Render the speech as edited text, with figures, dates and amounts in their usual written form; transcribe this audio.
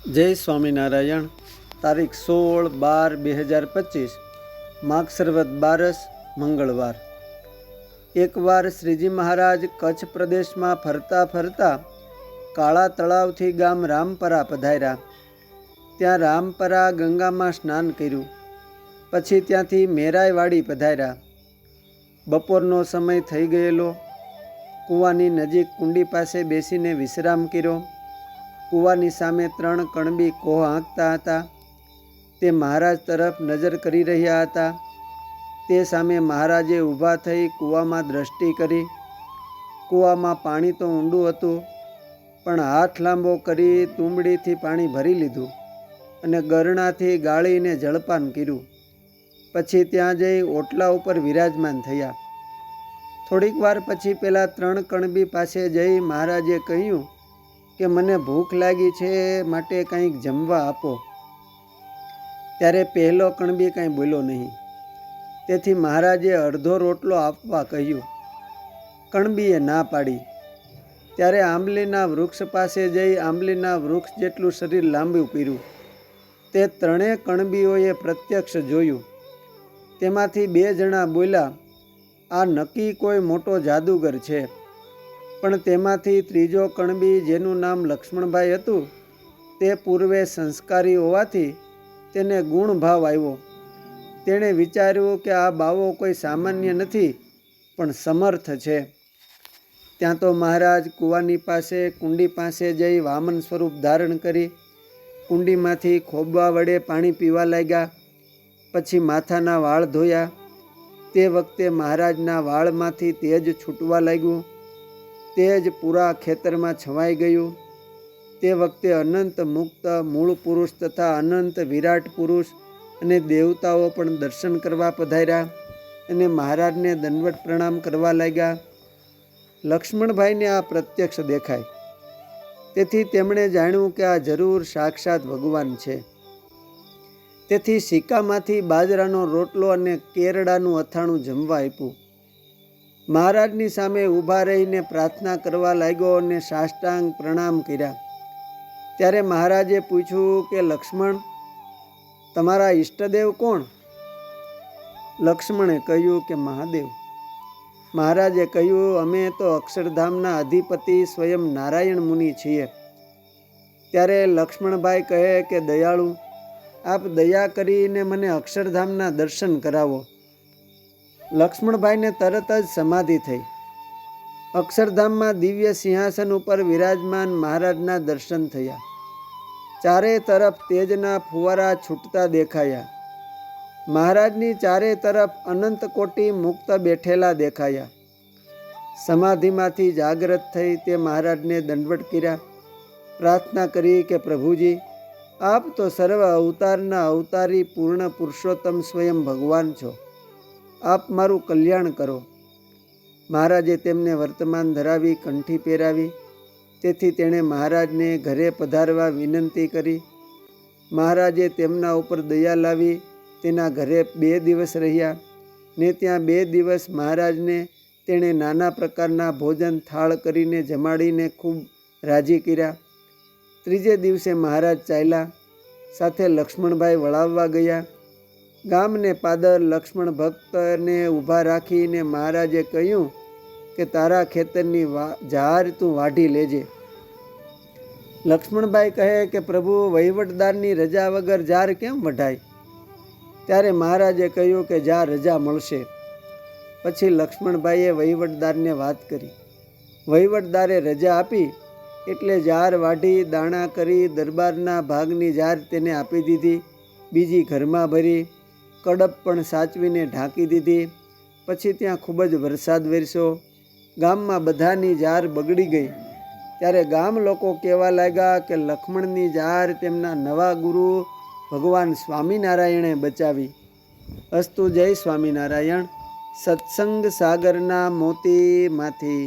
જય સ્વામિનારાયણ। તારીખ 16/12/2025 માઘ સંવત 12 મંગળવાર। એકવાર શ્રીજી મહારાજ કચ્છ પ્રદેશમાં ફરતા ફરતા કાળા તળાવથી ગામ રામપરા પધાર્યા। ત્યાં રામપરા ગંગામાં સ્નાન કર્યું। પછી ત્યાંથી મેરાઈવાડી પધાર્યા। બપોરનો સમય થઈ ગયેલો। કૂવાની નજીક કુંડી પાસે બેસીને વિશ્રામ કર્યો। કૂવાની સામે 3 કણબી કોહ હાંકતા હતા। તે મહારાજ તરફ નજર કરી રહ્યા હતા। તે સામે મહારાજે ઊભા થઈ કૂવામાં દ્રષ્ટિ કરી। કૂવામાં પાણી તો ઊંડું હતું, પણ હાથ લાંબો કરી તુંબડીથી પાણી ભરી લીધું અને ગરણાથી ગાળીને જળપાન કર્યું। પછી ત્યાં જઈ ઓટલા ઉપર વિરાજમાન થયા। થોડીક વાર પછી પેલા 3 કણબી પાસે જઈ મહારાજે કહ્યું કે મને ભૂખ લાગી છે, માટે કંઈક જમવા આપો। ત્યારે પહેલો કણબી કાંઈ બોલ્યો નહીં। તેથી મહારાજે અડધો રોટલો આપવા કહ્યું। કણબીએ ના પાડી। ત્યારે આંબલીના વૃક્ષ પાસે જઈ આંબલીના વૃક્ષ જેટલું શરીર લાંબુ કર્યું। તે 3 કણબીઓએ પ્રત્યક્ષ જોયું। તેમાંથી 2 જણા બોલ્યા, આ નક્કી કોઈ મોટો જાદુગર છે। પણ તેમાંથી ત્રીજો કણબી, જેનું નામ લક્ષ્મણભાઈ હતું, તે પૂર્વે સંસ્કારી હોવાથી તેને ગુણ ભાવ આવ્યો। તેણે વિચાર્યું કે આ બાવો કોઈ સામાન્ય નથી, પણ સમર્થ છે। ત્યાં તો મહારાજ કૂવાની પાસે કુંડી પાસે જઈ વામન સ્વરૂપ ધારણ કરી કુંડીમાંથી ખોબવા વડે પાણી પીવા લાગ્યા। પછી માથાના વાળ ધોયા। તે વખતે મહારાજના વાળમાંથી તેજ છૂટવા લાગ્યું। તેજ પૂરા ખેતરમાં છવાઈ ગયું। તે વખતે અનંત મુક્ત મૂળ પુરુષ તથા અનંત વિરાટ પુરુષ અને દેવતાઓ પણ દર્શન કરવા પધાર્યા અને મહારાજને દંડવત પ્રણામ કરવા લાગ્યા। લક્ષ્મણભાઈને આ પ્રત્યક્ષ દેખાય। તેથી તેમણે જાણ્યું કે આ જરૂર સાક્ષાત ભગવાન છે। તેથી સિક્કામાંથી બાજરાનો રોટલો અને કેરડાનું અથાણું જમવા આપ્યું। મહારાજની સામે ઊભા રહીને પ્રાર્થના કરવા લાગ્યો અને સાષ્ટાંગ પ્રણામ કર્યા। ત્યારે મહારાજે પૂછ્યું કે લક્ષ્મણ, તમારા ઈષ્ટદેવ કોણ? લક્ષ્મણે કહ્યું કે મહાદેવ। મહારાજે કહ્યું, અમે તો અક્ષરધામના અધિપતિ સ્વયં નારાયણ મુનિ છીએ। ત્યારે લક્ષ્મણભાઈ કહે કે દયાળુ, આપ દયા કરીને મને અક્ષરધામના દર્શન કરાવો। લક્ષ્મણભાઈને તરત જ સમાધિ થઈ। અક્ષરધામમાં દિવ્ય સિંહાસન ઉપર વિરાજમાન મહારાજના દર્શન થયા। ચારે તરફ તેજના ફુવારા છૂટતા દેખાયા। મહારાજની ચારે તરફ અનંત કોટી મુક્ત બેઠેલા દેખાયા। સમાધિમાંથી જાગૃત થઈ તે મહારાજને દંડવત કર્યા। પ્રાર્થના કરી કે પ્રભુજી, આપ તો સર્વ અવતારના અવતારી પૂર્ણ પુરુષોત્તમ સ્વયં ભગવાન છો। આપ મારું કલ્યાણ કરો। મહારાજે તેમને વર્તમાન ધરાવી કંઠી પહેરાવી। તેથી તેણે મહારાજને ઘરે પધારવા વિનંતી કરી। મહારાજે તેમના ઉપર દયા લાવી તેના ઘરે 2 દિવસ રહ્યા ને ત્યાં 2 દિવસ મહારાજને તેણે નાના પ્રકારના ભોજન થાળ કરીને જમાડીને ખૂબ રાજી કર્યા। ત્રીજે દિવસે મહારાજ ચાલ્યા। સાથે લક્ષ્મણભાઈ વળાવવા ગયા। ગામને પાદર લક્ષ્મણ ભક્તને ઊભા રાખીને મહારાજે કહ્યું કે તારા ખેતરની ઝાર તું વાઢી લેજે। લક્ષ્મણભાઈ કહે કે પ્રભુ, વહીવટદારની રજા વગર ઝાર કેમ વઢાય? ત્યારે મહારાજે કહ્યું કે જા રજા મળશે। પછી લક્ષ્મણભાઈએ વહીવટદારને વાત કરી। વહીવટદારે રજા આપી એટલે ઝાર વાઢી દાણા કરી દરબારના ભાગની ઝાર તેને આપી દીધી। બીજી ઘરમાં ભરી કડપ પણ સાચવીને ઢાંકી દીધી। પછી ત્યાં ખૂબ જ વરસાદ વરસ્યો। ગામમાં બધાની ઝાર બગડી ગઈ। ત્યારે ગામ લોકો કહેવા લાગ્યા કે લક્ષ્મણની ઝાર તેમના નવા ગુરુ ભગવાન સ્વામિનારાયણે બચાવી। અસ્તુ, જય સ્વામિનારાયણ। સત્સંગ સાગરના મોતીમાંથી